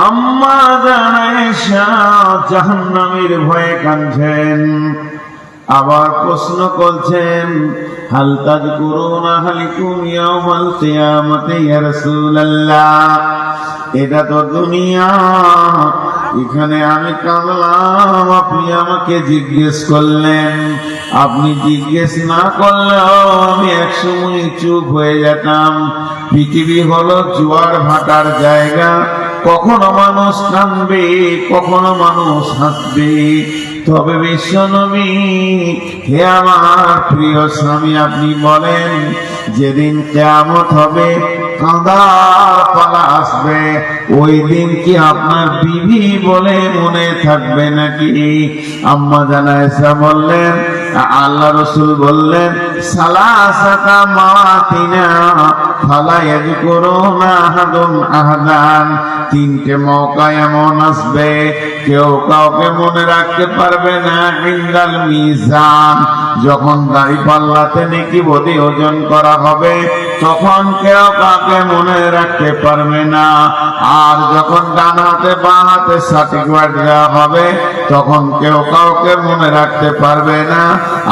আম্মা জান আয়েশা জাহান্নামের ভয়ে কাঁদছেন। আবার প্রশ্ন করছেন, হাল তাযকুরুনা আহলিকুম ইয়াওমাল কিয়ামাতি ইয়া রাসূলুল্লাহ। এটা তো দুনিয়া, এখানে আমি কাঁদলাম, আপনি আমাকে জিজ্ঞেস করলেন। আপনি জিজ্ঞেস না করলেও আমি একসময় চুপ হয়ে যেতাম। পৃথিবী হলো জোয়ার ভাটার জায়গা, কখনো মানুষ কাঁদবে, কখনো মানুষ হাসবে। তবে বিশ্বনবী, হে আমার প্রিয় স্বামী, আপনি বলেন যেদিন কিয়ামত হবে, কাঁদার পালা আসবে, ওই দিন কি আপনার বিবি বলে মনে থাকবে নাকি? আম্মা জান আয়েশা বললেন, আল্লাহ রাসূল বললেন, সালাসাতা মাওয়াতিনা ফালা ইয়াযকুরুনা আহাদুন আহাদান। তিনটে মৌকা এমন আসবে, কেউ কাউকে মনে রাখতে পারবে না। ইনদাল মিজান, যখন দাঁড়িপাল্লাতে নেকি বদি ওজন করা হবে, তখন কেউ কাউকে মনে রাখতে পারবে না। আর যখন ডান হাতে বাঁ হাতে সার্টিফিকেট দেওয়া হবে, তখন কেউ কাউকে মনে রাখতে পারবে না।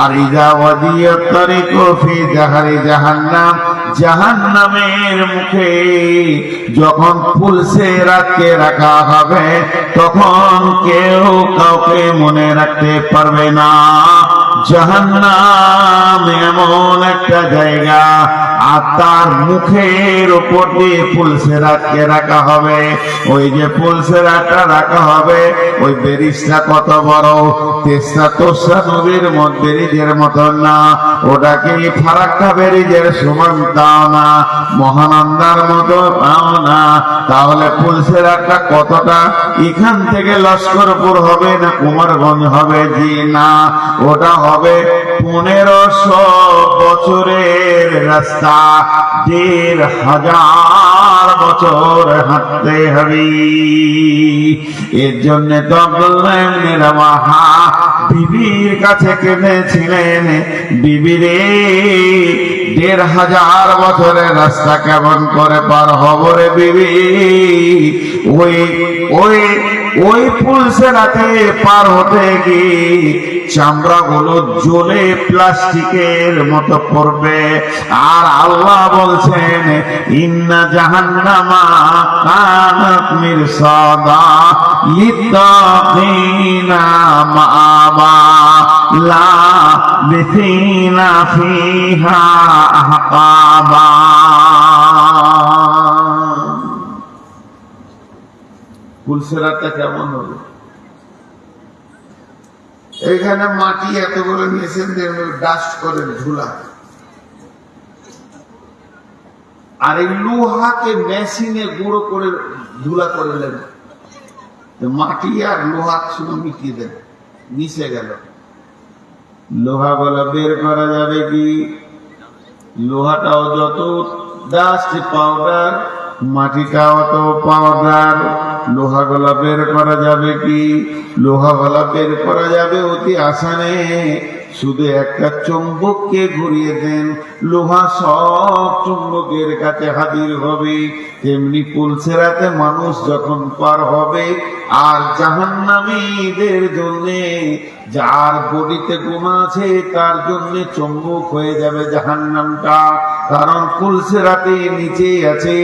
আর ইজা ওয়াদিয়াত তারিকু ফি জাহারি জাহান্নাম, জাহান্নামের মুখে যখন পুলসে রাখতে রাখা হবে, তখন কেউ কাউকে মনে রাখতে পারবে না। জাহান্নাম এমন একটা জায়গা, আর তার মুখের উপর দিয়ে পুলসেরাতকে রাখা হবে। ওই যে পুলসেরাতটা রাখা হবে, ওই বেরিজটা কত বড়, তেসরা তোসরা নদীর মধ্যে বেরিজের মতন না, ওটাকে ফারাক্কা বেরিজের সমান দাও না, মহানন্দার মতো পাও না। তাহলে পুলসেরাতটা কতটা? এখান থেকে লস্করপুর হবে না কুমারগঞ্জ হবে? জি না, ওটা হবে 1500 বছরের রাস্তা, 1500 বছর হাঁটতে হবে। এর জন্য তো আব্দুল্লাহ ইবনে রাওয়াহা বিবির কাছে কেঁদেছিলেন, বিবি রে, 1500 বছরের রাস্তা কেমন করে পার হব রে বিবি? ওই পুলসেরাতে পার হতে গিয়ে চামড়া গুলো জ্বলে প্লাস্টিকের মতো পড়বে। আর আল্লাহ বলছেন, ইন্না জাহান্নামা কানাত মিরসাদা লিত্তাকিনা মাআবা লাবিথিনা ফিহা আহকাবা। পুলসেরাতটা কেমন হবে? এখানে মাটি এতগুলো নিয়েছেন, ডাস্ট করে ধুলা, আর এই লোহাকে মেশিনে গুঁড়ো করে ধুলা করে নেন, মাটি আর লোহা শুধু মিটিয়ে দেন, মিশে গেল। লোহা গুলো বের করা যাবে কি? লোহাটাও যত ডাস্ট পাউডার, মাটিটাও তো পাউডার। লোহা গলা বের করা যাবে কি? লোহা গলা বের করা যাবে অতি আসানে। শুধু একটা চুম্বককে ঘুরিয়ে দেন, লোহা সব চুম্বকের কাছে হাজির হবে। তেমনি পুলসেরাতে মানুষ যখন পার হবে, আর জাহান্নামীদের জন্য, যার বডিতে গুনাহ আছে তার জন্য চুম্বক হয়ে যাবে জাহান্নামটা, কারণ পুলসেরাতে নিচে আছে।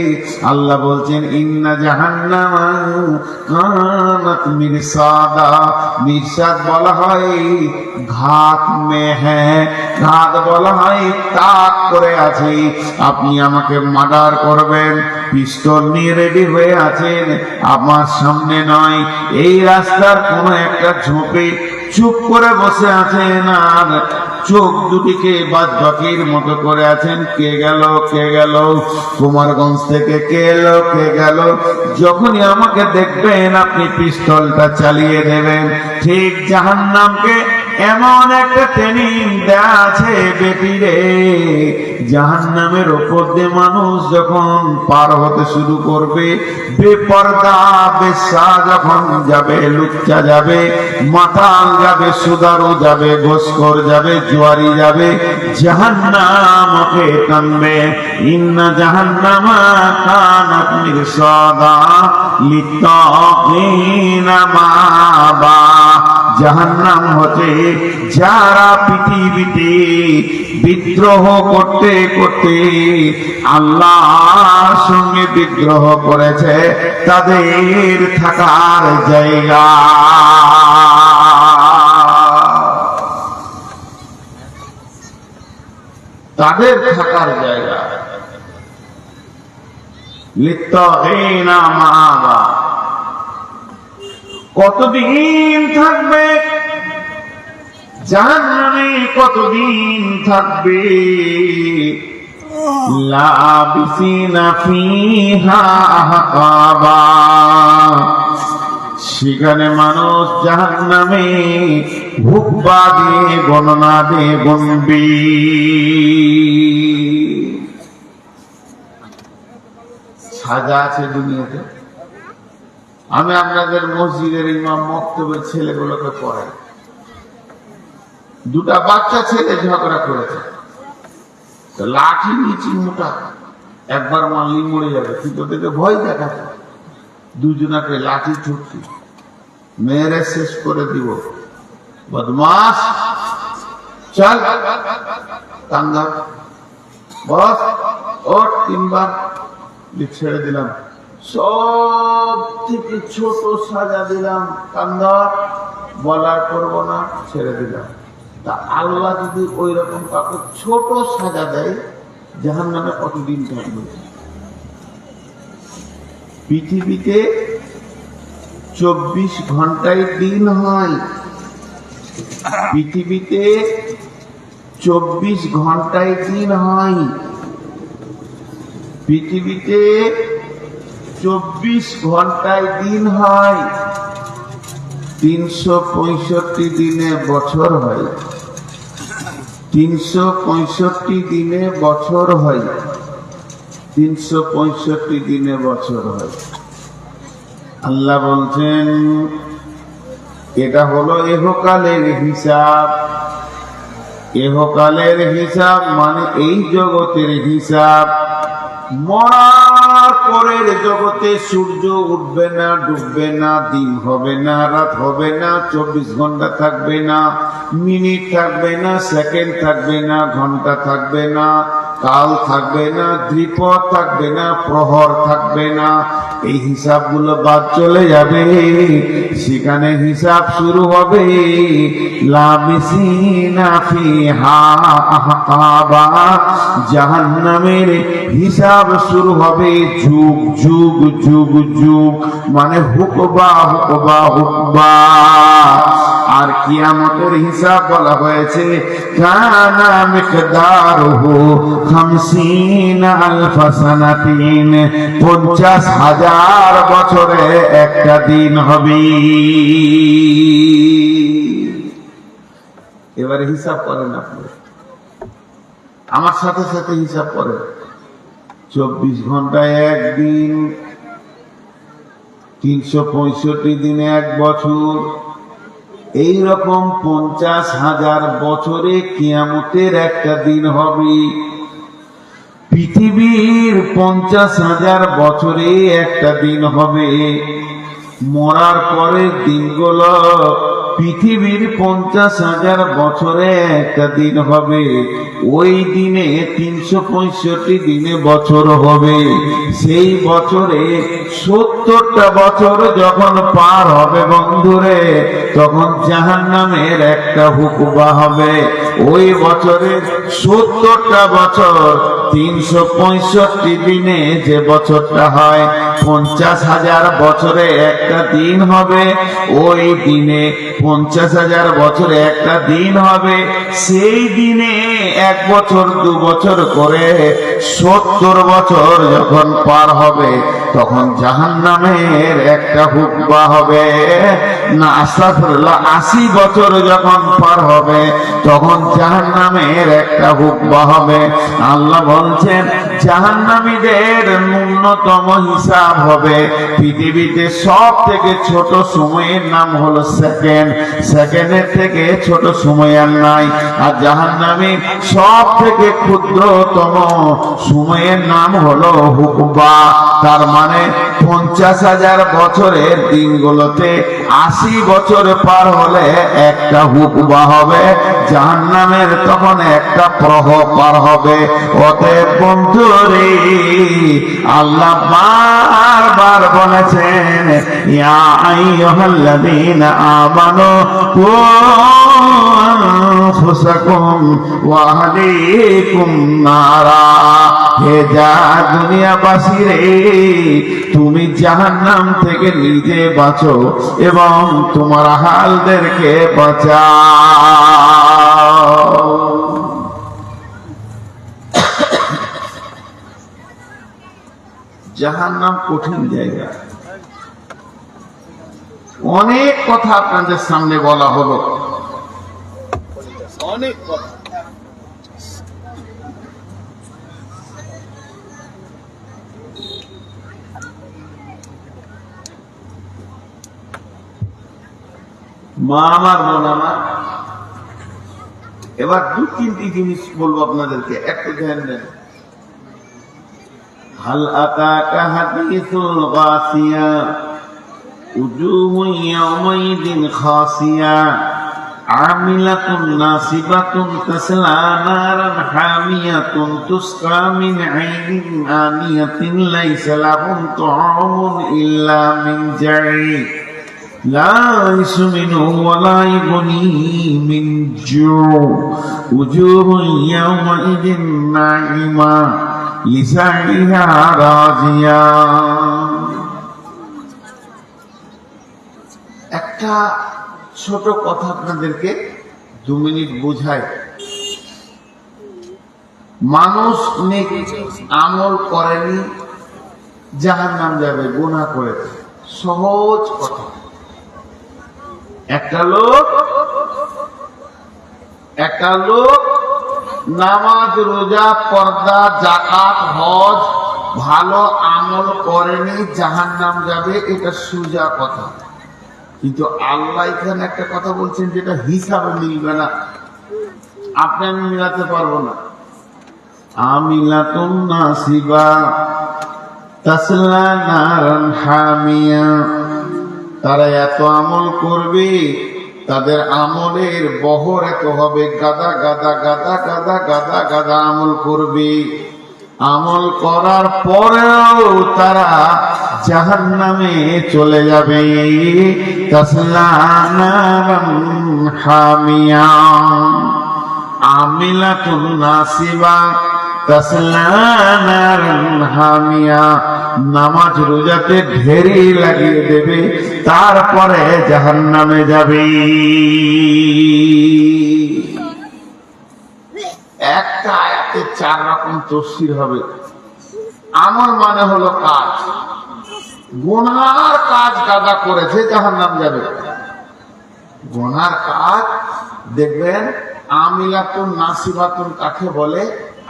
আল্লাহ বলছেন, ইন্না জাহান্নামা কানাত মিরসাদা। মিরসাদ বলা হয় ঘাত মে হ্যাঁ, ঘাত বলা হয় তাক করে আছে। আপনি আমাকে মার্ডার করবেন, পিস্তল নিয়ে রেডি হয়ে আছেন, আমার সামনে নয়, এই রাস্তার কোন একটা ঝোপে চুপ করে বসে আছেন, আর চোখ দুটিকে বাদবাকির মতো করে আছেন। কে গেল, কে গেল, কুমারগঞ্জ থেকে কে এলো, কে গেল। যখনই আমাকে দেখবেন, আপনি পিস্তলটা চালিয়ে দেবেন। ঠিক জাহান্নামকে এমন একটা ট্রেনিং দেয়া আছে বেটিরে, জাহান্নামের উপর দিয়ে মানুষ যখন পার হতে শুরু করবে, বেপরদা বেশ্যা যখন যাবে, লুচ্চা যাবে, মাতাল যাবে, সুদারু যাবে, ঘুষখোর যাবে, জুয়ারি যাবে, জাহান্নাম ওকে টানবে। ইন্না জাহান্নামা কানাত মিরসাদা লিত্তাগিনা মাবা। জাহান্নাম হতে যারা পৃথিবীতে বিদ্রোহ করতে করতে আল্লাহর সঙ্গে বিদ্রোহ করেছে, তাদের থাকার জায়গা। তাদের থাকার জায়গা লিত্তাগিনা মাবা। কতদিন থাকবে জাহান্নামে, কতদিন থাকবে? লাবিসিনা ফিহা আহকাবা। সেখানে মানুষ জাহান্নামে হুকবা দিয়ে গণনা দিয়ে গুনবে। সাজা আছে দুনিয়াতে। আমি আপনাদের মসজিদের ইমাম মক্তবের ছেলেগুলোকে পড়াই। দুটা বাচ্চা ছেলে ঝগড়া করেছে, লাঠি নিচি মোটা, একবার মারলি মরে যাবে, কিন্তু ওদেরকে ভয় দেখাচ্ছে। দুজনাকে লাঠি ছুটছি, মেরে শেষ করে দিব। বদমাস, চল কান্দা, বস ওর, তিনবার ছেড়ে দিলাম। সব থেকে ছোট সাজা দিলাম, কান্দা, বলার করবো না, ছেড়ে দিলাম। তা আল্লাহ যদি ওই রকম কাউকে ছোট সাজা দেয়, জাহান্নামে কতদিন থাকবে? পৃথিবীতে 24 ঘন্টায় দিন হয়। পৃথিবীতে 24 ঘন্টায় দিন হয়। পৃথিবীতে 24 ঘন্টায় দিন হয়। 365 দিনে বছর হয়। 365 দিনে বছর হয়। 365 দিনে বছর হয়। আল্লাহ বলছেন এটা হলো ইহকালের হিসাব। ইহকালের হিসাব মানে এই জগতের হিসাব। মরার পরের জগতে সূর্য উঠবে না, ডুববে না, দিন হবে না, রাত হবে না, 24 ঘন্টা থাকবে না, মিনিট থাকবে না, সেকেন্ড থাকবে না, ঘন্টা থাকবে না, কাল থাকবে না, দ্বিপদ থাকবে না, প্রহর থাকবে না। এই হিসাবগুলো বাদ চলে যাবে। সেখানে হিসাব শুরু হবে লাবিসিনা ফিহা আহকাবা। জাহান্নামের হিসাব শুরু হবে যুগ যুগ যুগ যুগ, মানে হুকবা হুকবা হুকবা। আর কিয়ামতের হিসাব বলা হয়েছে কানা মিকদারুহু 50 আলফ সানাতিন, 50,000 বছরে একটা দিন হবে। এবারে হিসাব করেন আপনি, আমার সাথে সাথে হিসাব করেন। 24 ঘন্টায় একদিন, 365 দিনে এক বছর, এই রকম 50,000 বছরে কিয়ামতের একটা দিন হবে। পৃথিবীর 50,000 বছরে একটা দিন হবে। মরার পরের দিনগুলো পৃথিবীর 50,000 বছরে একটা দিন হবে। ওই দিনে 365 দিনে বছর হবে। সেই বছরে 70টা বছর যখন পার হবে বন্ধুরে, তখন জাহান্নামের একটা হুকুবা হবে। ওই বছরে 70টা বছর 365 দিনে যে বছরটা হয়, 50,000 বছরে একটা দিন হবে, ওই দিনে 50,000 বছরে একটা দিন হবে। সেই দিনে 1 বছর 2 বছর করে 70 বছর যখন পার হবে, তখন জাহান্নামের একটা হুকবা হবে। না আস্তাগফিরুল্লাহ, 80 বছর যখন পার হবে, তখন জাহান্নামের একটা হুকবা হবে। আল্লাহ বলছেন জাহান্নামীদের ন্যূনতম হিসাব হবে, পৃথিবীতে সব থেকে ছোট সময়ের নাম হলো সেকেন্ড, সেকেন্ডের থেকে ছোট সময় আর নাই। আর জাহান্নামীর সব থেকে ক্ষুদ্রতম সময়ের নাম হলো হুকবা। তার মানে 50,000 বছরের দিনগুলোতে 80 বছর পার হলে একটা হুকবা হবে, জাহান্নামের তখন একটা প্রহর পার হবে। অতএব বন্ধুরে, আল্লাহ বারবার বলেছেন ইয়া আইয়ুহাল্লাযীনা আমানু কু আনফুসাকুম ওয়া আহলিকুম নারা। হে যা দুনিয়াবাসী রে, তুমি জাহান্নাম থেকে নিজে বাঁচো এবং তোমার আহলদেরকে বাঁচাও। জাহান্নাম কঠিন জায়গা। অনেক কথা আপনাদের সামনে বলা হলো, অনেক কথা। মা আমার, বোন আমার, এবার 2-3টি জিনিস বলবো আপনাদেরকে, একটু ধ্যান দেন। হাল আতাকা হাদিসুল গাসিয়া উজুহুন ইয়াওমাইদিন খাসিয়া আমিলাতুন নাসিবাতুন তাসলা নারান হামিয়াতুন তুসকা মিন আইনিন আনিয়াতিন লাইসা লাহুম তুআমুন ইল্লা মিন জাই লা ইসমিনু ওয়ালা ইগুনি মিন জু উজুহুন ইয়াওমাইদিন নাঈমা লিসাইহা রাজিয়া। একটা ছোট কথা আপনাদেরকে 2 মিনিট বোঝায়। মানুষ নেক আমল করেনি, জাহান্নাম যাবে, গুনাহ করেছে। সহজ কথা। একটা লোক নামাজ, রোজা, পর্দা, যাকাত, হজ ভালো আমল করেনি, জাহান্নাম যাবে, এটা সোজা কথা। কিন্তু আল্লাহ এখানে একটা কথা বলছেন যেটা হিসাবে মিলবে না, আপনি আমি মিলাতে পারবো না। আমিলাতুন নাসিবা তাসলা নারান হামিয়া। তারা এত আমল করবে, তাদের আমলের বহর এত হবে, গাদা গাদা গাদা গাদা গাদা গাদা আমল করবে। আমল করার পরেও তারা জাহান্নামে চলে যাবে। তাসলা নারান হামিয়া আমিলাতুন নাসিবা তাসলা নারান হামিয়া। নামাজ রোজাতে ঢেরি লাগিয়ে দেবে, তারপরে জাহান্নামে যাবে। একটা আয়াতে 4 রকম তাফসীর হবে। আমল মানে হলো কাজ, গুনার কাজ গাদা করেছে, জাহান্নাম যাবে। গুনার কাজ দেখবেন আমিলাতুন নাসিবাতুন কাকে বলে,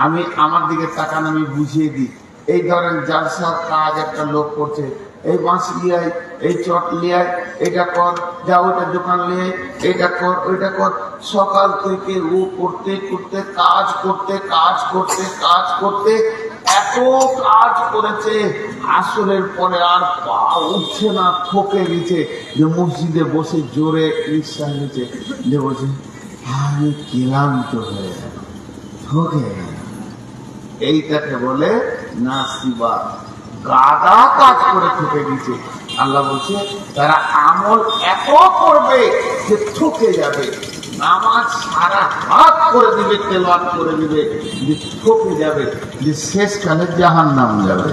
আমি আমার দিকে তাকান, আমি বুঝিয়ে দিই। এই ধরেন জালসার কাজ একটা লোক করছে, এই বাঁশ লিয়াই, এই চট লিয়াই, এটা কর, যা ওইটা দোকান লিয়ে, এটা কর, ওইটা কর। সকাল থেকে ও করতে করতে কাজ করতে কাজ করতে কাজ করতে এত কাজ করেছে, আসরের পরে আর পা উঠছে না, থকে গেছে, যে মসজিদে বসে জোরে নিঃশ্বাস নিচ্ছে, যে বলছে আমি ক্লান্ত হয়ে গেল, থকে গেল। এইটাকে বলে নাসিবা, গাদা কাজ করে থকে গেছে। আল্লাহ বলছে তারা আমল এত করবে যে থকে যাবে, নামাজ সারা রাত করে দিবে, তেলাওয়াত করে দিবে, যে থকে যাবে, যে শেষকালে জাহান্নাম যাবে।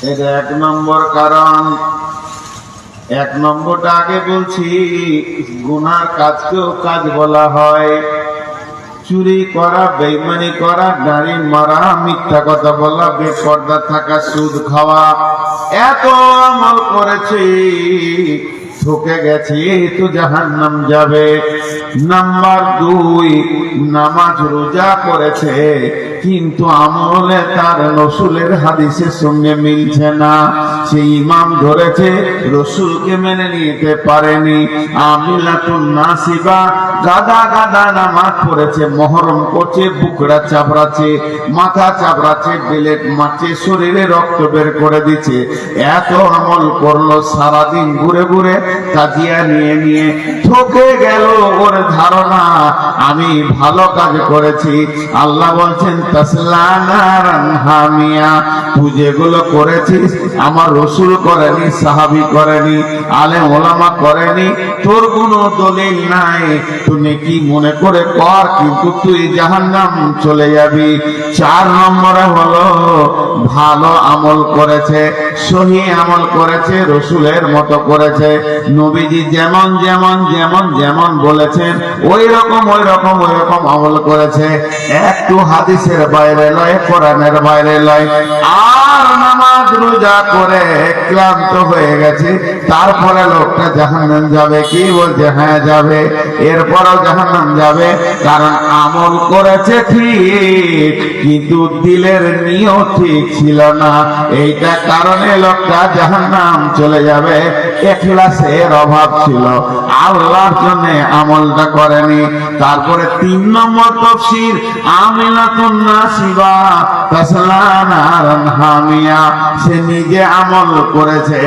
এটা 1 নম্বর কারণ। 1 নম্বরটা আগে বলছি, গুনার কাজকেও কাজ বলা হয়। চুরি করা, বেঈমানি করা, গাড়ি মারা, মিথ্যা কথা বলা, বেপরদা থাকা, সুদ খাওয়া, এত আমল করেছি, ঠকে গেছি, তো জাহান্নাম যাবে। নাম্বার 2, নামাজ রোজা করেছে কিন্তু আমলে তার রসুলের হাদিসের সঙ্গে মিলছে না। সে ইমাম ধরেছে, রসুলকে মেনে নিতে পারেনি। আমিলাতুন নাসিবা, গাদা গাদা নামাজ পড়েছে, মহরম করছে, বুকড়া চাপড়াচ্ছে, মাথা চাপড়াচ্ছে, বেলেট মারছে, শরীরে রক্ত বের করে দিচ্ছে। এত আমল করলো, সারাদিন ঘুরে ঘুরে তাজিয়া নিয়ে নিয়ে ঠকে গেল। ওর ধারণা আমি ভালো কাজ করেছি। আল্লাহ বলছেন তাসলা নারান হামিয়া, তুই যেগুলো করেছিস আমার রসুল করেনি, সাহাবী করেনি, আলেম ওলামা করেনি, তোর কোনো দলিল নাই, তুই কি মনে করে কর, কিন্তু তুই জাহান্নাম চলে যাবি। 4 নম্বরে হলো ভালো আমল করেছে, সহি আমল করেছে, রসুলের মতো করেছে, নবীজি যেমন যেমন যেমন যেমন বলেছেন ওই রকম আমল করেছে। একটু হাদিসের বাইরে লয়, কোরআনের বাইরে লয়। আর নামাজ রোজা করে ক্লান্ত হয়ে গেছে, তারপরে লোকটা জাহান্নাম যাবে। কি বলছে? হ্যাঁ যাবে। এরপরও জাহান্নাম যাবে, কারণ আমল করেছে ঠিক কিন্তু দিলের নিয়ত ঠিক ছিল না। এইটা কারণে লোকটা জাহান্নাম চলে যাবে। ইখলাসের অভাব ছিল, আল্লাহর জন্য আমলটা করেনি। তারপরে 3 নম্বর তাফসীর, আমিলাতুন নাসিবা তাসলা নারান হামিয়া, সে নিজে আমল করেছে,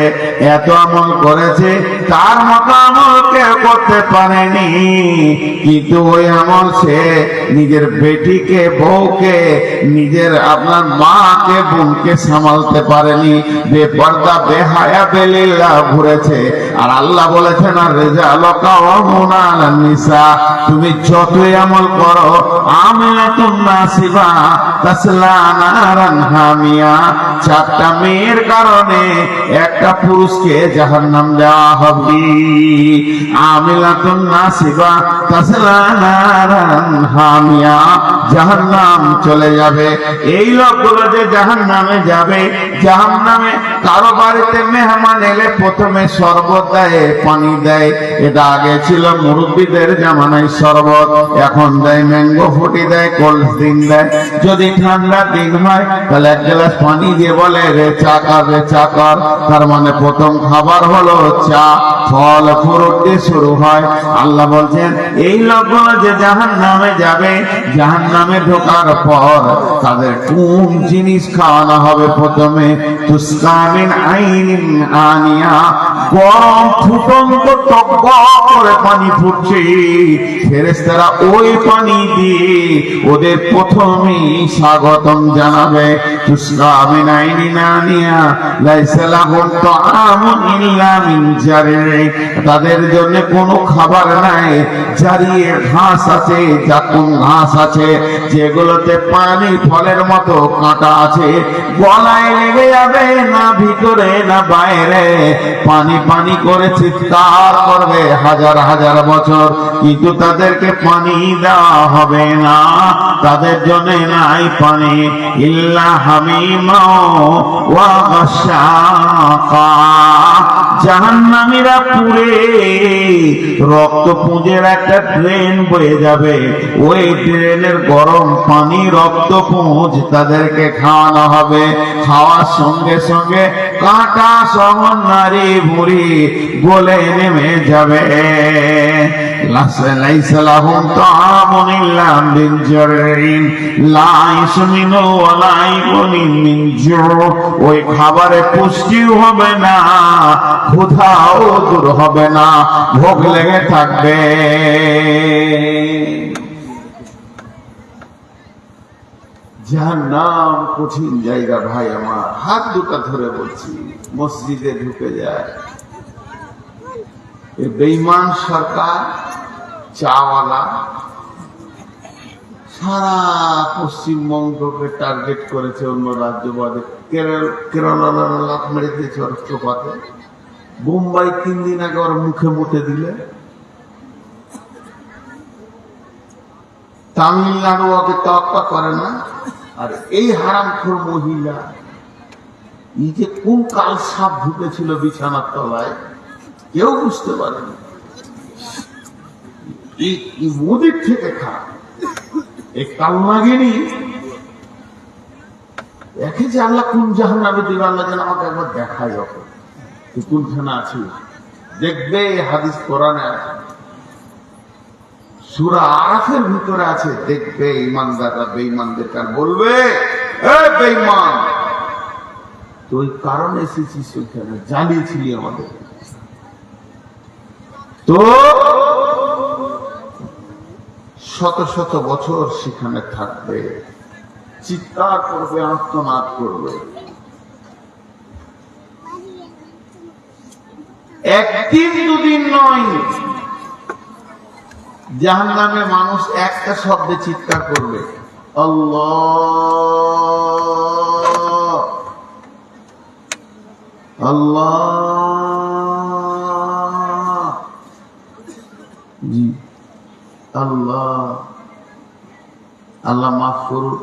এত আমল করেছে, তার মতো আমল কেউ করতে পারেনি, কিন্তু ওই আমল সে নিজের বেটিকে, বউকে, নিজের আপনার মাকে, বোনকে সামালতে পারেনি। বেপরদা, বেহায়া, বেলিল্লাহ ঘুরেছে। আর আল্লাহ বলেছেন আর রিজালুকা ওয়ামুন আলান নিসা, তুমি যতই আমল করো, আমিলাতুন নাসিবা তাসলা নারান হামিয়া, 4টা মেয়ের কারণে একটা পুরুষকে জাহান্নাম দেওয়া হবে। আমিলাতুন নাসিবা তাসলা নারান হামিয়া, জাহান্নাম চলে যাবে। এই লোকগুলো যে জাহান্নামে যাবে, জাহান্নামে কারো বাড়িতে মেহমান এলে প্রথমে শরবত দেয়, পানি দেয়। এটা আগে ছিল মুরব্বীদের জামানায় শরবত, এখন দেয় ম্যাঙ্গো ফুটি দেয়, কোল্ড ড্রিঙ্ক দেয়। যদি ঠান্ডা দিন হয় তাহলে 1 গ্লাস পানি দিয়ে বলে রে চা কর, রে চা কর। তার মানে প্রথম খাবার হলো চা, ফল ফ্রুট দিয়ে শুরু হয়। আল্লাহ বলছেন এই লোকগুলো যে জাহান্নামে যাবে, জাহান্নামে ঢোকার পর তাদের কোন জিনিস খাওয়ানো হবে? প্রথমে তুসকা মিন আইনিন আনিয়া, গরম ফুটন্ত টকবক করে পানি ফুটছে। ফেরেশতারা ওই পানি দিয়ে ওদের প্রথমেই স্বাগতম জানাবে। তুসকা মিন আইনিন আনিয়া লাইসা লাহুম তাআমুন ইল্লা মিন জারি, তাদের জন্য কোনো খাবার নাই, জারিয়ে ঘাস আছে, জাকুম ঘাস আছে, যেগুলোতে পানি ফলের মতো কাঁটা আছে, গলায় লেগে যাবে, না ভিতরে না বাইরে, পানি পানি করে চিৎকার করবে হাজার হাজার বছর, কিন্তু তাদেরকে পানি দেওয়া হবে না। তাদের জন্য নাই পানি, ইল্লা হামিমা ওয়া গাসাকা। জাহান্নামীরা পুড়ে রক্ত পুঁজের একটা ট্রেন বয়ে যাবে, ওই ট্রেনের গরম পানি রক্ত পুঁজ তাদেরকে খাওয়ানো হবে। খাওয়ার সঙ্গে সঙ্গে কাঁটা সহ নারী ভুঁড়ি গলে নেমে যাবে। লাইসা লাহুম তাআমুন ইল্লা মিন জারিন লা ইয়াসমিনু ওয়া লা ইয়াগুনি মিন জু, ওই খাবারে পুষ্টিও হবে না, ক্ষুধাও দূর হবে না, ভোগ লেগে থাকবে। জাহান্নাম কঠিন জায়গা ভাই আমার, হাত দুটা ধরে বলছি। মসজিদে ঢুকে যায় এই বেঈমান সরকার, চাওয়ালা, সারা পশ্চিমবঙ্গকে টার্গেট করেছে অন্য রাজ্যবাদী কেরলা লাভ মেরে দিয়েছে ওর চোপাতে। বোম্বাই 3 দিন আগে ওর মুখে মুতে দিলে। তামিলনাড়ু ওকে তওয়াক্কা করে না। আর এই হারামখোর মহিলা, এই যে কোন কাল সাপ ঢুকেছিল বিছানার তলায় কেউ বুঝতে পারেনি। মোদির থেকে খারাপ এই কাল লাগেনি। দেখে যে আল্লাহ কোন জাহান্নামে দিবে, আল্লাহ যেন আমাকে একবার দেখায় যখন কোনখানে আছে। দেখবে হাদিস কোরআনে আছে, সূরা আরাফের ভিতরে আছে। দেখবে ইমানদাররা বেঈমানদের কাছে বলবে, এ বেঈমান, তুই কারণ এসেছিস ওইখানে, জ্বালিয়েছিলি আমাদের। তো শত শত বছর সেখানে থাকবে, চিৎকার করবে, আর্তনাদ করবে। একদিন দুদিন নয়, জাহান্নামে মানুষ একটা শব্দে চিৎকার করবে, আল্লাহ আল্লাহ, জি আল্লাহ। আল্লাহ মাফ করুন,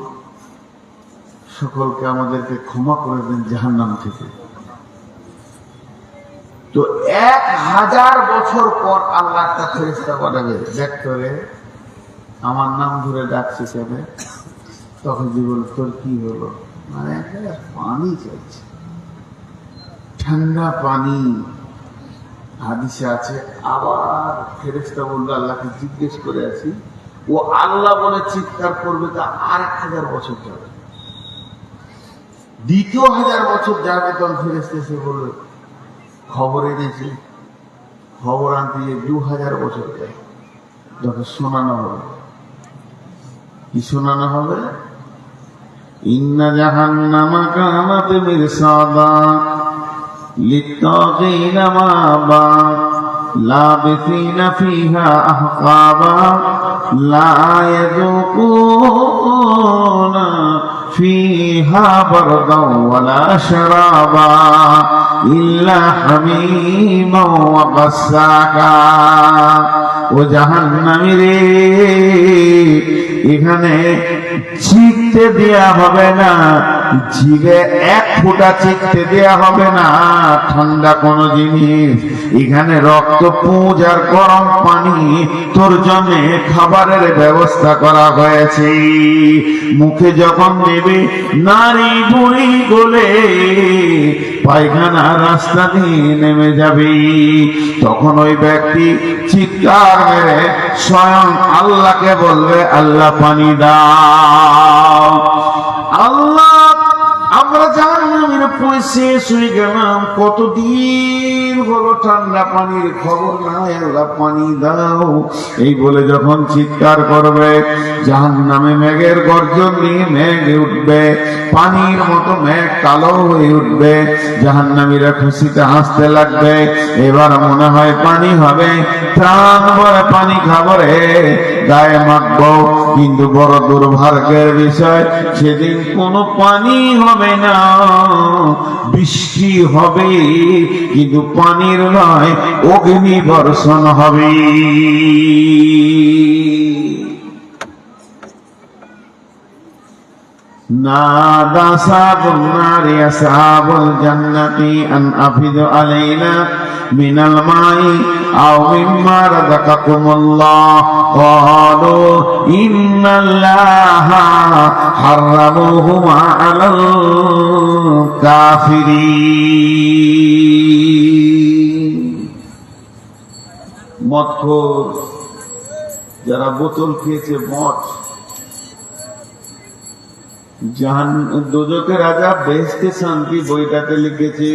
সকলকে আমাদেরকে ক্ষমা করে দেন জাহান্নাম থেকে। তো 1000 বছর পর আল্লাহ একটা ফেরেশতা পাঠাবে, দেখতে আমার নাম ধরে ডাকছে কেবে। তখন যে বল, তোর কি হলো? মানে পানি চাইছে, ঠান্ডা পানি। হাদিসে আছে। আবার ফেরেশতা বললো, আল্লাহকে জিজ্ঞেস করে আছি, ও আল্লাহ বলে চিৎকার করবে, তা আর 1000 বছর যাবে। দ্বিতীয় 1000 বছর যাবে, তখন ফেরেশতা এসে বলবে, খবর এনেছি। খবর আনতে 2000 বছর যায়। যখন শোনানো হবে, কি শোনানো হবে? ইন্না জাহান্নামা কানাত মিরসাদা লিত্তাগিনা মাবা লাবিসিনা ফিহা আহকাবা লা ইয়াযুকুনা ফিহা বারদাও ওয়ালা শারাবা ইল্লা হামীমা ওয়া গাসসাকা। ও জাহান্নামী রে, এখানে চিকতে দেয়া হবে না, জিভে 1 ফোঁটা চিকতে দেয়া হবে না ঠান্ডা কোন জিনিস। এখানে রক্ত পুঁজ আর গরম পানি তোর জন্য খাবারের ব্যবস্থা করা হয়েছে। মুখে যখন নেবে, নারী বুড়ি গলে পায়খানা রাস্তা দিয়ে নেমে যাবে। তখন ওই ব্যক্তি চিৎকার মেরে স্বয়ং আল্লাহকে বলবে, আল্লাহ পানি দাও। আল্লাহ, আমরা জাহান্নামের পুরে শেষ হয়ে গেলাম, কতদিন হলো ঠান্ডা পানির খবর নাই, আল্লাহ পানি দাও। এই বলে যখন চিৎকার করবে, জাহান্নামে মেঘের গর্জন নিয়ে মেঘ উঠবে, পানির মতো মেঘ কালো হয়ে উঠবে। জাহান্নামীরা খুশিতে হাসতে লাগবে, এবার মনে হয় পানি হবে, প্রাণ ভরে পানি খাবো রে, গায়ে মাখবো। কিন্তু বড় দুর্ভাগ্যের বিষয়, সেদিন কোনো পানি হবে না, বৃষ্টি হবে, কিন্তু পানির নয়, অগ্নি বর্ষণ হবে। নাদা সাবুন নারি আসহাবুল জান্নাতি আন আফিদু আলাইনা মিনাল মাই আও মিম্মা রাযাকাকুমুল্লাহ ক্বালু ইন্নাল্লাহা হারামাহুমা আলাল কাফিরিন। মদখোর যারা বোতল খেয়েছে, মদ, দোজখের আযাব বেহেশতে শান্তি বইটাতে লিখেছে,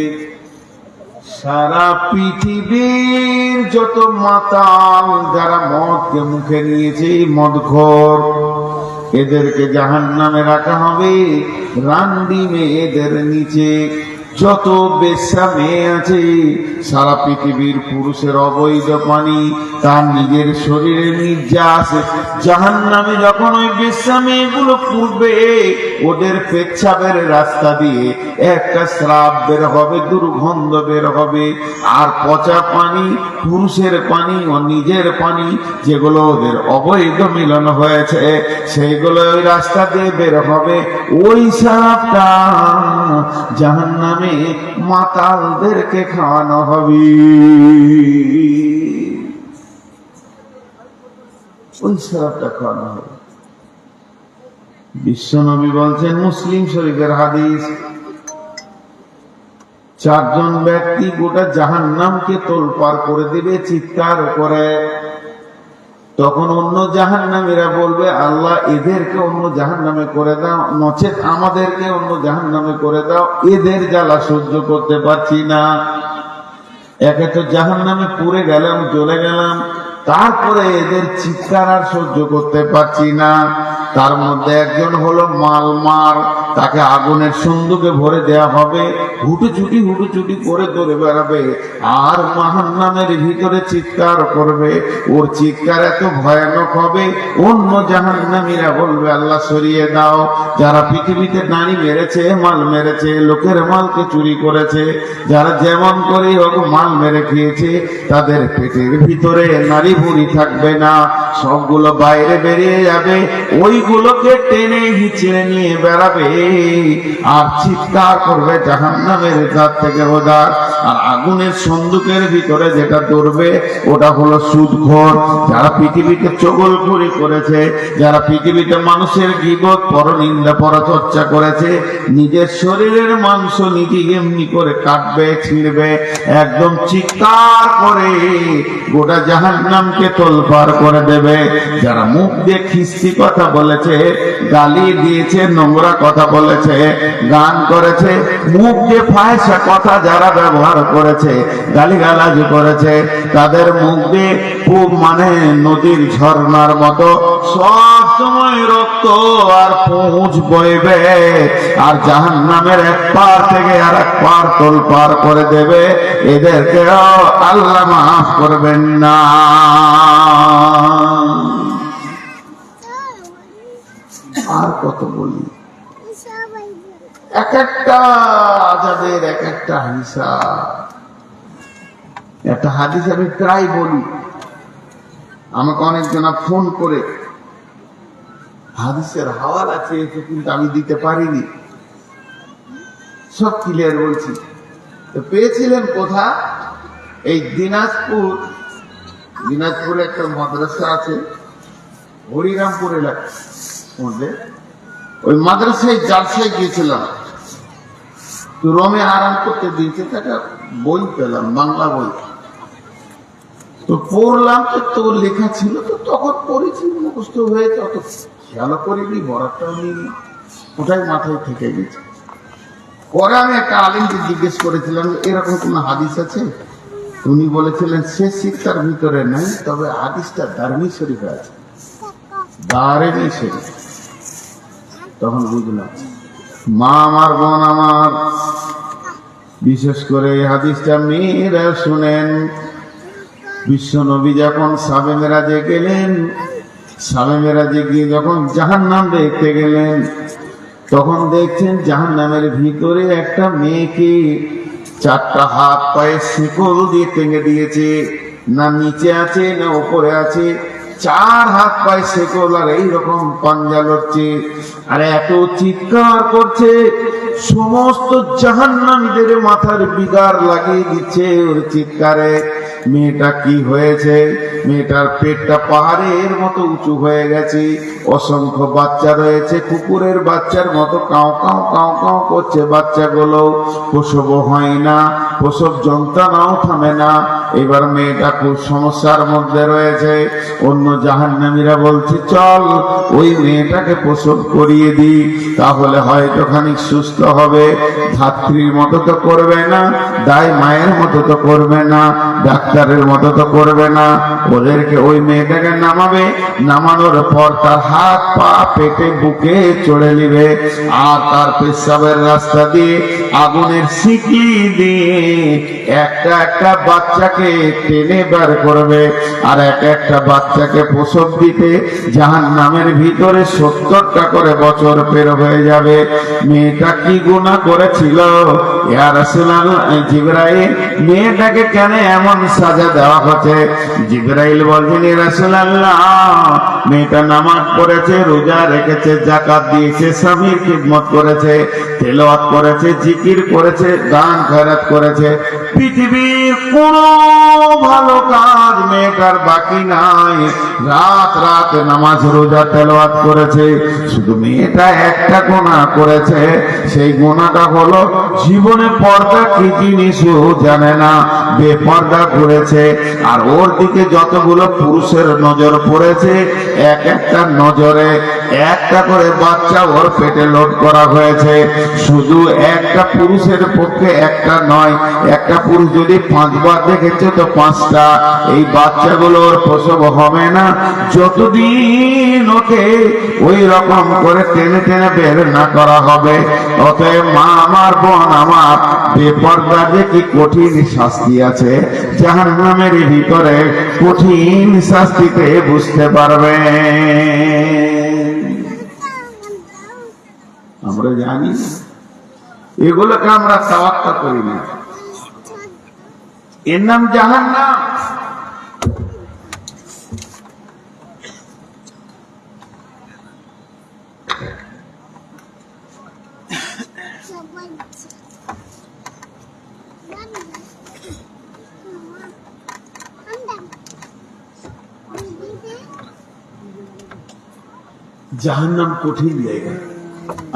সারা পৃথিবীর যত মাতাল যারা মদকে মুখে নিয়েছে, মদখোর, এদেরকে জাহান্নামে রাখা হবে রান্ডি মেয়েদের নিচে। যত বেশ্যা মেয়ে আছে সারা পৃথিবীর পুরুষের অবৈধ পানি তার নিজের শরীরে নির্যাস জাহান্নামে যখন ওই বেশ্যা মেয়েগুলো পূর্বে ওদের পেচ্ছাবের রাস্তা দিয়ে একটা শ্রাপ বের হবে, দুর্গন্ধ বের হবে, আর পচা পানি পুরুষের পানি ও নিজের পানি যেগুলো ওদের অবৈধ মিলন হয়েছে সেইগুলো ওই রাস্তা দিয়ে বের হবে। ওই শ্রাপটা জাহান্নামে মাতালদেরকে খাওয়ানো হবে। ওই শ্রাপটা খাওয়ানো হবে। বিশ্বনবী বলছেন, মুসলিম শরীফের হাদিস, 4 জন ব্যক্তি গোটা জাহান্নামকে তোলপাড় করে দিবে চিৎকার করে। তখন অন্য জাহান্নামীরা বলবে, আল্লাহ এদেরকে অন্য জাহান্নামে করে দাও, নচেত আমাদেরকে অন্য জাহান্নামে করে দাও, এদের জ্বালা সহ্য করতে পারছি না। একে তো জাহান্নামে পুড়ে গেলাম, জ্বলে গেলাম, তারপরে এদের চিৎকার আর সহ্য করতে পারছি না। তার মধ্যে একজন হলো মালমার, তাকে আগুনের সন্দুকে ভরে দেয়া হবে, হুটুচুটি করে দৌড়ে বেড়াবে আর জাহান্নামের ভিতরে চিৎকার করবে। ওর চিৎকার এত ভয়ানক হবে, অন্য জাহান্নামীরা বলবে, আল্লাহ সরিয়ে দাও। যারা পৃথিবীতে নারী মেরেছে, মাল মেরেছে, লোকের মালকে চুরি করেছে, যারা যেমন করে হোক মাল মেরে খেয়েছে, তাদের পেটের ভিতরে নারী বুড়ি থাকবে না, সবগুলো বাইরে বেরিয়ে যাবে। ওইগুলোকে টেনে হিচড়ে নিয়ে বেড়াবে আর চিৎকার করবে জাহান্নামের ধার থেকে ওধার। আর আগুনের সন্দুকের ভিতরে যেটা দৌড়বে ওটা হলো সুদখোর, যারা পৃথিবীতে চগলখড়ি করেছে, যারা পৃথিবীতে মানুষের গীবত, পরনিন্দা, পরচর্চা করেছে, নিজের শরীরের মাংস নিজে এমনি করে কাটবে, ছিঁড়বে, একদম চিৎকার করে গোটা জাহান্নামকে তোলপাড় করে দেবে। যারা মুখ দিয়ে খিস্তি কথা বলেছে, গালি দিয়েছে, নোংরা কথা বলেছে, গান করেছে, মুখ দিয়ে ফাহিশা কথা যারা ব্যবহার করেছে, গালিগালাজ করেছে, তাদের মুখ দিয়ে খুব নদীর ঝর্ণার মতো সব সময় রক্ত আর পুঁজ বইবে। আর জাহান্নামের এক পার থেকে আর এক পার তোলপাড় করে দেবে। এদেরকেও আল্লাহ মাফ করবেন না। আর কত বলি, এক একটা আজাদের এক একটা হিসাব। একটা হাদিস আমি প্রায় বলি, আমাকে অনেকজনা ফোন করে হাদিসের হাওয়ালা চেয়েছে, কিন্তু আমি দিতে পারিনি, সব ক্লিয়ার বলছি। তো পেয়েছিলেন কোথা? এই দিনাজপুরে একটা মাদ্রাসা আছে, হরিরামপুর এলাকার মধ্যে। ওই মাদ্রাসায় জালসায় গিয়েছিলাম, তো রোমে আরাম করতে দিয়েছে, একটা বই পেলাম, বাংলা বই। তো পড়লাম, তো লেখা ছিল, তো তখন পড়েছি, মুখস্থ হয়েছে, অত খেয়াল করিনি, বরাতটাও নিইনি, ওটাই মাথায় থেকে গেছে। পরে আমি একটা আলিমকে জিজ্ঞেস করেছিলাম, এরকম কোন হাদিস আছে? উনি বলেছিলেন, সে শিক্ষার ভিতরে নাই, তবে হাদিসটা দারমি শরীফে আছে, দারমি শরীফ। তখন বুঝলাম, মা আমার, বোন আমার, বিশেষ করে এই হাদিসটা মেয়েরা শুনেন। বিশ্বনবী যখন সাবে মেরাজে গেলেন, সাবে মেরাজে গিয়ে যখন জাহান্নাম দেখতে গেলেন, তখন দেখছেন জাহান্নামের ভিতরে একটা মেয়েকে 4টা হাত পায়ে শিকল দিয়ে টেনে দিয়েছে, না নিচে আছে না উপরে আছে, 4 হাত পায়ে শিকল, আর এইরকম পাঞ্জা লড়ছে, আর এত চিৎকার করছে, সমস্ত জাহান্নামীদের মাথার বিগার লাগিয়ে দিচ্ছে ওর চিৎকারে। মেয়েটা কি হয়েছে? মেয়েটার পেটটা পাহাড়ের মতো উঁচু হয়ে গেছে, অসংখ্য বাচ্চা রয়েছে, কুকুরের বাচ্চার মতো কাউ কাউ কাউ কাউ করছে বাচ্চাগুলো, প্রসবও হয় না, প্রসব যন্ত্রণাও থামে না। এবার মেয়েটা খুব সমস্যার মধ্যে রয়েছে। অন্য জাহান্নামীরা বলছে, চল ওই মেয়েটাকে প্রসব করিয়ে দিই, তাহলে হয়তো খানিক সুস্থ হবে। ধাত্রীর মতো তো করবে না, দায় মায়ের মতো তো করবে না, ডাক্তারের মতো তো করবে না। ওদেরকে ওই মেয়েটাকে নামাবে, নামানোর পর তার হাত পা পেটে বুকে চড়ে নিবে, আর তার পেশাবের রাস্তা দিয়ে আগুনের শিকলি দিয়ে একটা একটা বাচ্চাকে টেনে বার করবে, আর এক একটা বাচ্চাকে প্রসব দিতে জাহান্নামের ভিতরে 70টা করে বছর পের হয়ে যাবে। মেয়েটা কি গুনাহ করেছিল ইয়া রাসূলুল্লাহ? জিবরাইল, মেয়েটাকে কেন এমন সাজা দেওয়া হচ্ছে? জিবরাইল বলছেন, ইয়া রাসূলুল্লাহ, মেয়েটা নামাজ পড়েছে, রোজা রেখেছে, যাকাত দিয়েছে, স্বামীর খিদমত করেছে, তেলাওয়াত করেছে, জিকির করেছে, দান খয়রাত করেছে। পৃথিবীর কোন ভালো কাজ মেয়েটার বাকি নাই। রাত রাত নামাজ রোজা তেলাওয়াত করেছে। শুধু মেয়েটা একটা গুনাহ করেছে, সেই গুনাহটা হলো জীবনে পর্দা কি জিনিসও জানে না, বেপর্দা করেছে। আর ওর দিকে যতগুলো পুরুষের নজর পড়েছে, এক একটা নজরে একটা করে বাচ্চা ওর পেটে লোড করা হয়েছে। শুধু একটা পুরুষের পক্ষে একটা নয়, একটা পুরুষ যদি 5 বার দেখেছে তো 5টা। এই বাচ্চাগুলো ওর প্রসব হবে না যতদিন ওকে ওই রকম করে টেনে টেনে বের না করা হবে। অতএব মা আমার, বোন আমার, বেপর্দা যে কি কঠিন শাস্তি আছে জাহান্নামের ভিতরে, কঠিন শাস্তিতে বুঝতে পারবে। আমরা জানি এগুলোকে আমরা তাওয়াক্কা করি না, এর নাম জাহান্নাম। জাহান্নাম কঠিন জায়গা।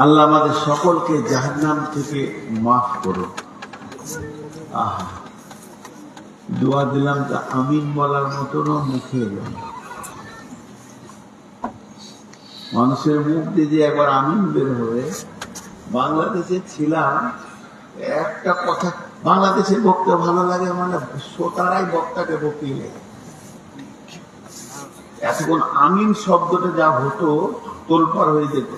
আল্লাহ আমাদের সকলকে জাহান্নাম থেকে মাফ করো। আহা, দোয়া দিলাম তা আমিন বলার মতন মুখে এলো। মানুষের মুখ দিয়ে যে একবার আমিন বের হবে। বাংলাদেশে ছিলাম, একটা কথা, বাংলাদেশের বক্তা ভালো লাগে মানে শ্রোতারাই বক্তাকে বকিয়ে লেগে। এতক্ষণ আমিন শব্দটা যা হতো তোলপাড় হয়ে যেত,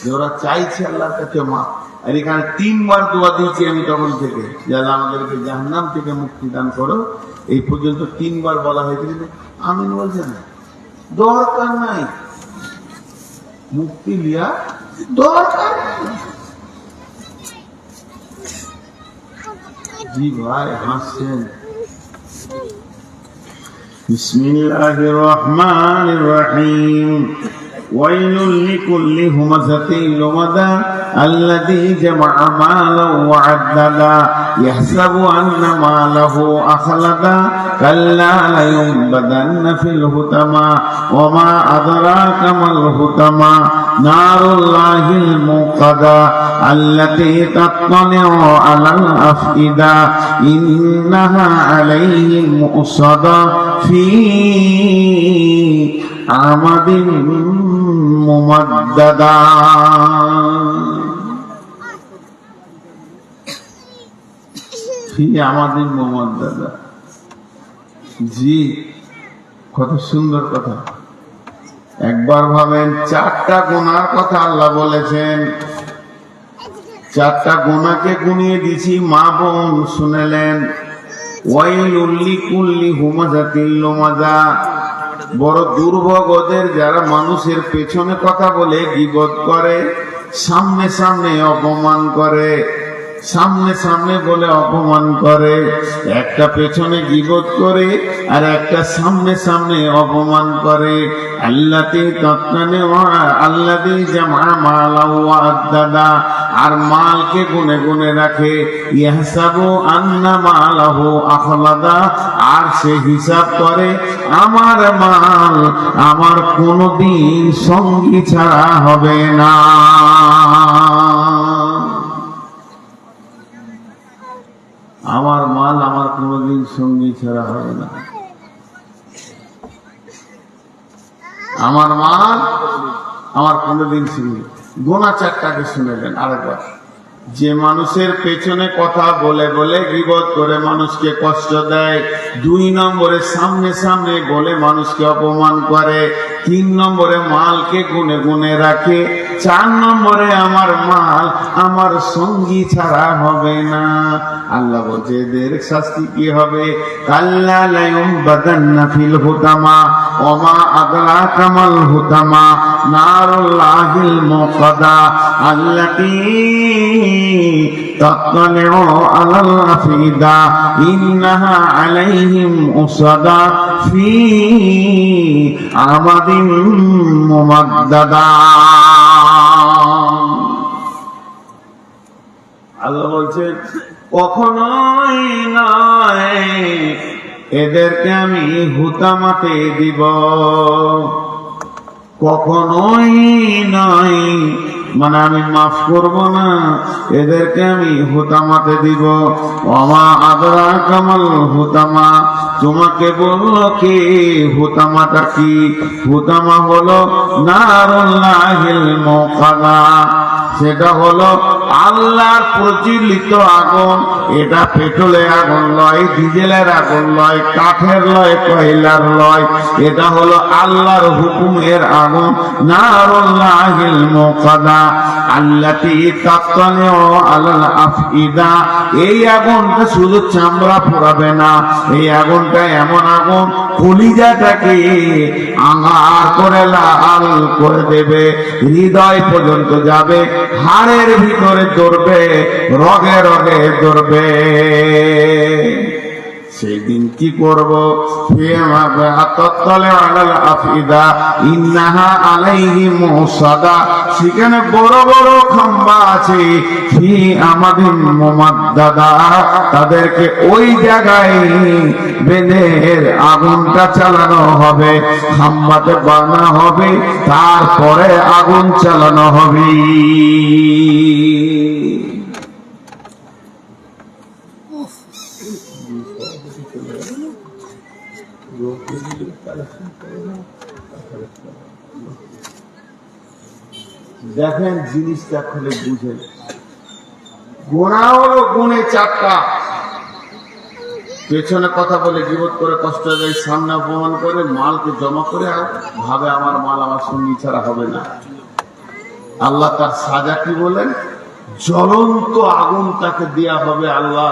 যে ওরা চাইছে আল্লাহর কাছে মা। আর এখানে 3 বার দোয়া দিয়েছি আমি তখন থেকে, যারা আমাদেরকে জাহান্নাম থেকে মুক্তি দান করো। এই পর্যন্ত 3 বার বলা হয়েছে, কিন্তু আমিন বলছে না। দরকার নাই মুক্তি লিয়া, দরকার জি ভাই হাসছেন। বিসমিল্লাহির রহমানির রহিম। ويل لكل همزة لمزة الذي جمع مالا وعددا يحسب أن ماله أخلدا كلا لينبذن في الحطمة وما أدراك ما الحطمة نار الله الموقدة التي تطلع على الأفئدة إنها عليهم مؤصدة في عمد মুমাদ্দাদা। আমাদের মুমাদ্দাদা, জি কত সুন্দর কথা। একবার ভাবেন, 4টা গুনার কথা আল্লাহ বলেছেন, 4টা গুনাহকে গুনিয়ে দিছি, মা বোন শুনেলেন। ওয়াইলুল লিকুল্লি হুমাযাতিল লুমাযা, বড় দুর্ভোগ ওদের যারা মানুষের পেছনে কথা বলে গীবত করে, সামনে সামনে অপমান করে, সামনে সামনে বলে অপমান করে। একটা পেছনে গীবত করে আর একটা সামনে সামনে অপমান করে। আল্লাতি তৎকানে আল্লাতি জামা মালাহু আদ্দাদা, আর মালকে গুনে গুনে রাখে। ইয়াহসাবু আন্না মালাহু আখলাদা, আর সে হিসাব করে আমার মাল আমার কোনদিন সঙ্গী ছাড়া হবে না। আমার মাল আমার কোনদিন সঙ্গী ছাড়া হবে না। আমার মাল আমার কোনদিন সঙ্গী। গোনা 4টাকে শুনেলেন আরেকবার। যে মানুষের পেছনে কথা বলে বলে গীবত করে মানুষকে কষ্ট দেয়, 2 নম্বরে সামনে সামনে বলে মানুষকে অপমান করে, 3 নম্বরে মালকে গুনে গুনে রাখে, 4 নম্বরে আমার মাল আমার সঙ্গী ছাড়া হবে না। আল্লাহ বলছে এদের শাস্তি কি হবে? কাল্লা লায়ুমবাদান্না ফিল হুতামা ওমা আদরাকা মাল হুতামা নারুল্লাহিল মুকাদা আল্লাতী তাত্তালিউ আলাল আফিদা ইন্নাহা আলাইহিম উসাদা ফি আমাদিন মুমাদ্দাদা। আল্লাহ বলছেন কখনোই নয় এদেরকে আমি হুতামাতে দিব, কখনোই নয়, মানে আমি মাফ করব না, এদেরকে আমি হুতামাতে দিব। ওমা আদরাকা মাল হুতামা, তোমাকে বললো কি হুতামাটা কি? হুতামা হলো নারুল্লাহিল মুকাদা, সেটা হলো আল্লাহর প্রজ্বলিত আগুন। এটা পেট্রোলের আগুন লয়, ডিজেলের আগুন লয়, কাঠের লয়, কয়লার লয়, এটা হলো আল্লাহর হুকুমের আগুন। নারুল্লাহিল মুকাদা আল্লাতী তাত্তালিউ আলাল আফইদা, এই আগুনটা শুধু চামড়া পোড়াবে না, এই আগুনটা এমন আগুন কলিজাটাকে আঙার করে লাল করে দেবে, হৃদয় পর্যন্ত যাবে, হাড়ের ভিতরে ধরবে, রগে রগে ধরবে। সেদিন কি করব? সেখানে বড় বড় খাম্বা আছে, আমাদের মুমাদ্দাদা, তাদেরকে ওই জায়গায় বেঁধে আগুনটা চালানো হবে, খাম্বাতে বাঁধা হবে, তারপরে আগুন চালানো হবে। দেখেন জিনিসটা খুলে বুঝেন। গোনা হলো গুণে 4টা, পেছনে কথা বলে গীবত করে কষ্ট যায়, সামনে অপমান করে, মালকে জমা করে আর ভাবে আমার মাল আমার সঙ্গী ছাড়া হবে না। আল্লাহ তার সাজা কি বলেন? জ্বলন্ত আগুন তাকে দেয়া হবে আল্লাহ,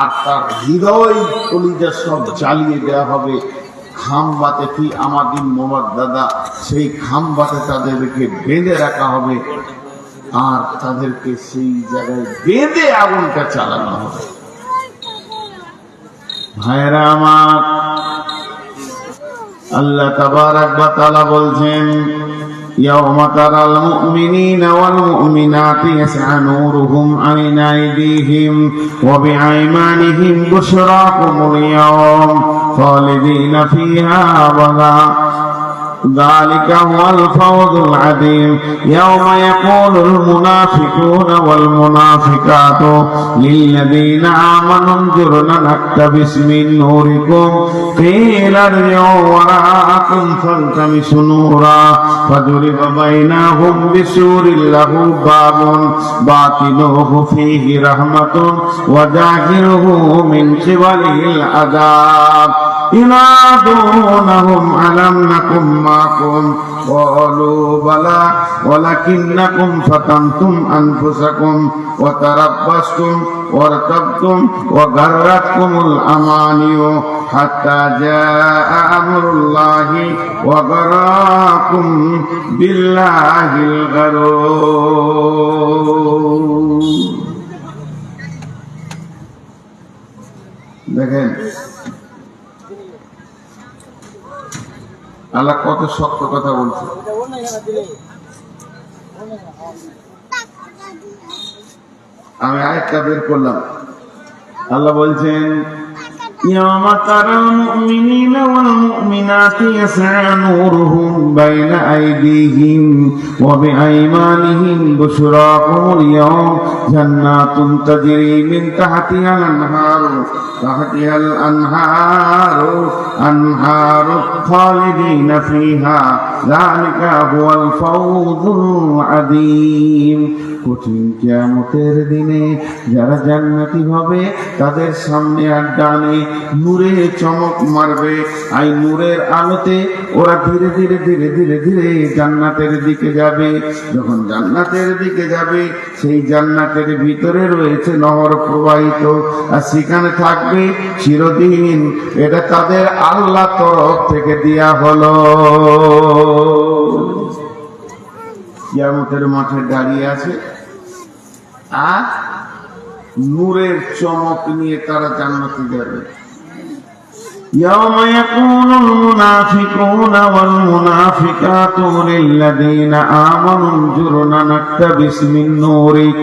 আর তার হৃদয় কলিজা সব জ্বালিয়ে দেয়া হবে। খাম্বাতে কি আমাদের মুমাদ্দাদা, সেই খাম্বাতে তাদেরকে বেঁধে রাখা হবে, আর তাদেরকে সেই জায়গায় বেঁধে আগুনটা চালানো হবে। ভাইরা আমার, আল্লাহ তাবারাক ওয়া তাআলা বলছেন يوم ترى المؤمنين والمؤمنات يسعى نورهم بين أيديهم وبأيمانهم بشراكم اليوم خالدين فيها أبدا ذلك هو الفوز العظيم يوم يقول المنافقون والمنافقات للذين آمنوا انظرنا نقتبس من نوركم قيل ارجعوا وراءكم فالتمسوا نورا فضرب بينهم بسور له باب باطنه فيه رحمة وظاهره من قبله العذاب ينادونهم ألم نكن معكم قالوا بلى ولكنكم فتنتم أنفسكم وتربصتم وارتبتم وغرتكم الأماني حتى جاء أمر الله وغركم بالله الغرور। দেখেন আল্লাহ কত শক্ত কথা বলছে। আমি আয়াতটা বের করলাম। আল্লাহ বলছেন يوم ترى المؤمنين والمؤمنات يسعى نورهم بين أيديهم وبأيمانهم بشراكم اليوم جنات تجري من تحتها الأنهار خالدين فيها যালিকা হুয়াল ফাউজুল আযীম। কঠিন কিয়ামতের দিনে যারা জান্নাতি হবে তাদের সামনে আর ডানে নূরে চমক মারবে। এই নূরের আলোতে ওরা ধীরে ধীরে ধীরে ধীরে ধীরে জান্নাতের দিকে যাবে। যখন জান্নাতের দিকে যাবে, সেই জান্নাতের ভিতরে রয়েছে নহর প্রবাহিত, আর সেখানে থাকবে চিরদিন। এটা তাদের আল্লাহ তরফ থেকে দেয়া হলো। কিয়ামতের মাঠে দাঁড়িয়ে আছে আর নূরের চমক নিয়ে তারা জান্নাতে যাবে। يوم يقول المنافقون والمنافقات للذين آمنوا انظرنا نقتبس من نورك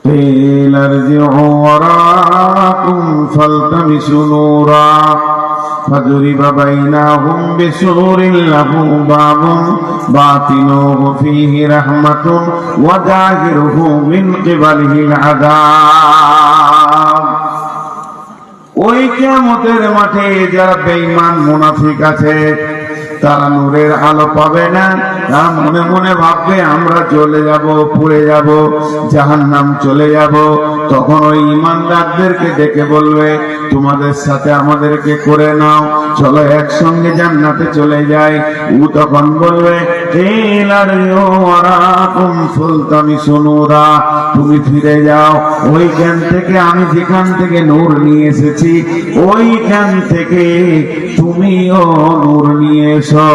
قيل ارجعوا وراءكم فالتمسوا نورا فضرب بينهم بسور له باب باطنه فيه رحمة وظاهره من قبله العذاب। ওই কিয়ামতের মাঠে যারা বেঈমান মুনাফিক আছে তারা নূরের আলো পাবে না। তারা মনে মনে ভাববে আমরা জ্বলে যাব, পুড়ে যাব, জাহান্নাম চলে যাব। তখন ওই ঈমানদারদেরকে ডেকে বলবে তোমাদের সাথে আমাদেরকে করে নাও, চলো একসঙ্গে জান্নাতে চলে যাই। ও তখন বলবে তুমি ফিরে যাও ওইখান থেকে, আমি যেখান থেকে নূর নিয়ে এসেছি ওইখান থেকে তুমিও নূর নিয়ে এসো।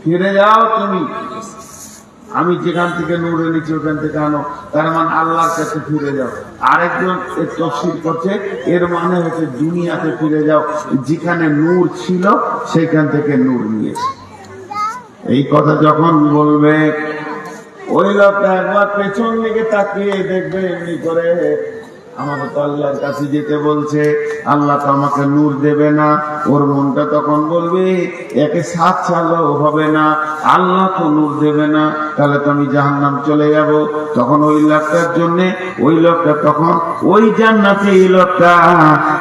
ফিরে যাও তুমি, আমি যেখান থেকে নূর এনেছি ওখান থেকে আনো। তার মানে আল্লাহর কাছে ফিরে যাও। আরেকজন তাফসীর করছে এর মানে হচ্ছে দুনিয়াতে ফিরে যাও, যেখানে নূর ছিল সেখান থেকে নূর নিয়ে এসো। এই কথা যখন বলবে ওই লোকটা একবার পেছন দিকে তাকিয়ে দেখবে এমনি করে আমাকে তো আল্লাহর কাছে যেতে বলছে, আল্লাহ তো আমাকে নূর দেবে না। ওর মনটা তখন বলবে একে সাত চালও হবে না, আল্লাহ তো নূর দেবে না, তাহলে তো আমি জাহান্নাম চলে যাব। তখন ওই লোকটার জন্য ওই লোকটা তখন ওই জান্নাতে, এই লোকটা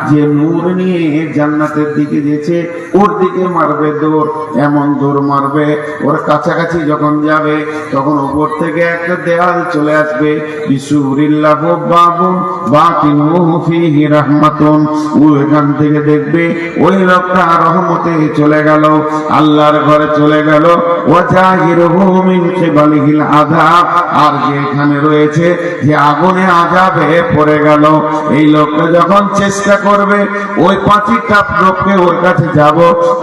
যে নূর নিয়ে জান্নাতের দিকে গেছে ওর দিকে মারবে দৌড়, এমন দৌড় মারবে ওর কাছাকাছি যখন যাবে তখন উপর থেকে একটা দেয়াল চলে আসবে। বিসুরিল্লাহু বাবুন বাতিনুহু ফীহি রাহমাতুন। ওইখান থেকে দেখবে ওই লোকটা রহমতে চলে গেল, আল্লাহর ঘরে চলে গেল। ওয়া জাহিরুহু মিন কিবালিহিল আযাব, আর যে এখানে রয়েছে যে আগুনে আযাবে পড়ে গেল। এই লোকটা যখন চেষ্টা করবে ওই পাঁচিরটা লোককে ওর কাছে যাব,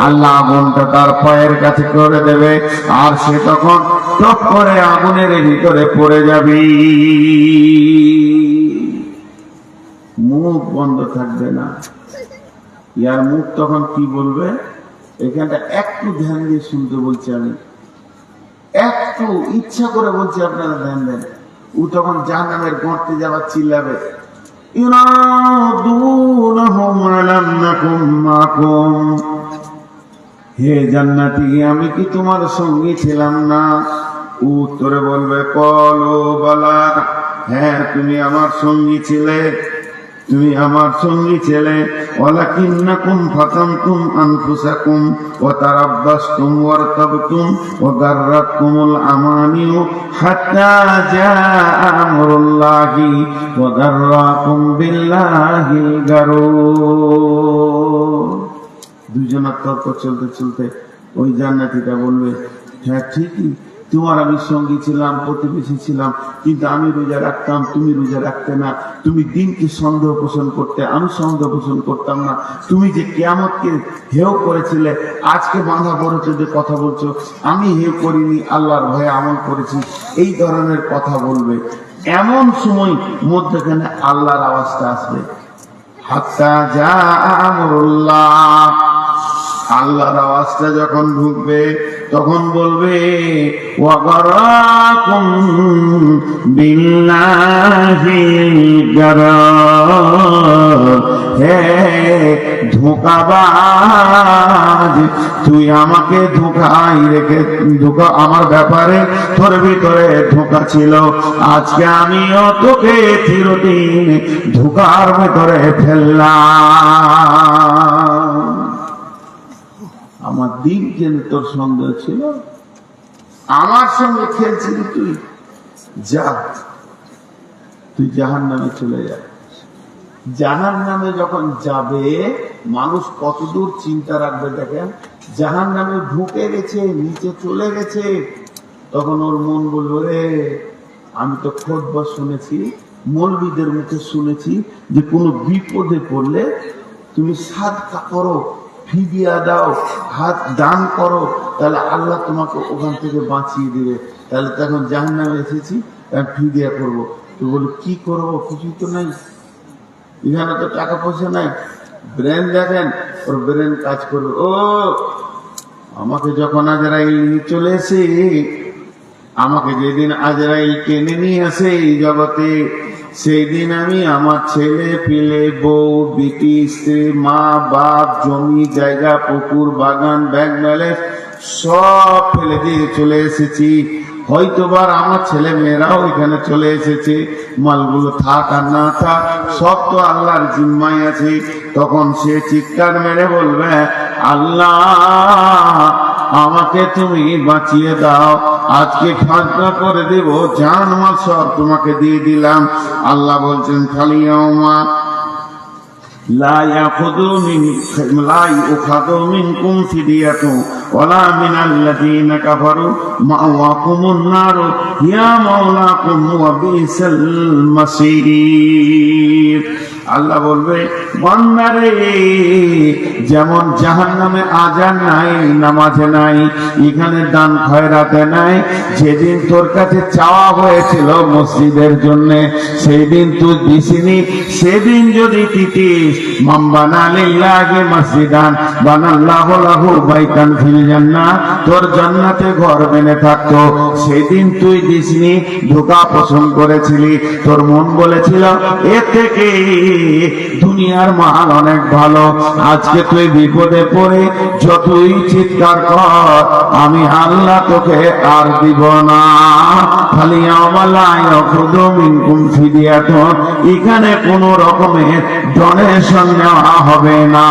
আল্লাহ আগুনটা তার পায়ের কাছে করে দেবে, আর সে তখন টপ করে আগুনের ভিতরে পড়ে যাবে। মুখ বন্ধ থাকবে না। ইয়ার মুখ তখন কি বলবে? এখানটা একটু ধ্যান দিয়ে শুনতে বলছি, আমি একটু ইচ্ছা করে বলছি, আপনারা ধ্যান দেন। ও তখন জাহান্নামের গর্তে যাবার চিল্লাবে, ইউনাদুনহুম আলাম নাকুম মাকুম, হে জান্নাতি আমি কি তোমার সঙ্গী ছিলাম না? উত্তরে বলবে ক্বালু বালা, হ্যাঁ তুমি আমার সঙ্গী ছিলে, তুমি আমার সঙ্গী ছিলে। ওয়ালাকিন্নাকুম ফাতানতুম আনফুসাকুম ওয়া তারাব্বাসতুম ওয়ারতাবতুম ওয়া গাররাতকুমুল আমানিউ হাত্তা জাআ আমরুল্লাহি ওয়া গাররাকুম বিল্লাহিল গারুর। দুজনের তর্ক চলতে চলতে ওই জান্নাতীটা বলবে হ্যাঁ ঠিকই, তোমার আমি সঙ্গী ছিলাম, প্রতিবেশী ছিলাম, কিন্তু আমি রোজা রাখতাম, তুমি রোজা রাখতে না। তুমি দিনকে সন্দেহ পোষণ করতে, আমি সন্দেহ পোষণ করতাম না। তুমি যে কিয়ামতকে হেয় করেছিলে, আজকে বাঁধা পড়েছো যে কথা বলছো, আমি হেয় করিনি, আল্লাহর ভয়ে আমল করেছি, এই ধরনের কথা বলবে। এমন সময় মধ্যখানে আল্লাহর আওয়াজটা আসবে, হাত্তা জাআ আমরুল্লাহ। আল্লাহর আওয়াজটা যখন ঢুকবে তখন বলবে ওয়া গারাকুম বিল্লাহিল গারার, হে ধোঁকাবাজ, তুই আমাকে ধোঁকায় রেখে, ধোঁকা আমার ব্যাপারে তোর ভিতরে ধোঁকা ছিল, আজকে আমিও তোকে চিরদিন ধোঁকার ভিতরে ফেললাম। আমার দিন জেনে তোর সন্দেহ ছিল, আমার সঙ্গে খেলছিলি তুই, যা তুই জাহান্নামে চলে যা। জাহান্নামে যখন যাবে মানুষ কতদূর চিন্তা রাখবে দেখেন। জাহান্নামে ঢুকে গেছে, নিচে চলে গেছে, তখন ওর মন বলবে রে আমি তো খোদবা শুনেছি, মৌলবীদের মুখে শুনেছি যে কোনো বিপদে পড়লে তুমি সাদকা করো, ফিদিয়া দাও, হাত দান করো, তাহলে আল্লাহ তোমাকে ওখান থেকে বাঁচিয়ে দিবে। তাহলে তখন জাহান্নামে এসেছি, ফিদিয়া করবো। তো বলে কি করবো, কিছুই তো নাই, এখানে তো টাকা পয়সা নাই। ব্রেন দেখেন, ওর ব্রেন কাজ করবে। ও আমাকে যখন আজরাইল চলে এসে, আমাকে যেদিন আজরাইল টেনে নিয়ে আসে এই জগতে, সেই দিন আমি আমার ছেলে পিলে, বউ বিটি, স্ত্রী, মা বাপ, জমি জায়গা, পুকুর বাগান, ব্যাংক ব্যালেন্স সব ফেলে দিয়ে চলে এসেছি। হয়তোবার আমার ছেলে মেয়েরাও এখানে চলে এসেছে, মালগুলো থাক আর না থাক সব তো আল্লাহর জিম্মায় আছে। তখন সে চিৎকার মেরে বলবে আল্লাহ আমাকে তুমি বাঁচিয়ে দাও, আজকে ফাঁকা করে দেব, জান মাল সব তোমাকে দিয়ে দিলাম। আল্লাহ বলছেন ফালিয়াউমা لا يؤخذ منكم فدية ولا من الذين كفروا مأواكم النار يا مولاكم وبئس المصير। আল্লাহ বলবে বান্দারে যেমন জাহান্নামে আজান নাই, নামাজে নাই, এখানে দান খয়রাতে নাই, যেদিন তোর কাছে চাওয়া হয়েছিল মসজিদের জন্য সেই দিন তুই দিসনি, সেদিন যদি দিতিস মান বানা লিল্লাহি মসজিদান বানাল্লাহু লাহু বাইতান ফিল জান্নাহ, তোর জান্নাতে ঘর বেনে থাকতো, সেদিন তুই দিসনি, ধোঁকা পোষণ করেছিলি, তোর মন বলেছিল এ থেকে দুনিয়ার মাল অনেক ভালো। আজকে তুই বিপদে পড়ে যতই চিৎকার কর, আমি আল্লাহ তোকে আর দিব না। খালি এখানে কোন রকমের ডোনেশন নেওয়া হবে না।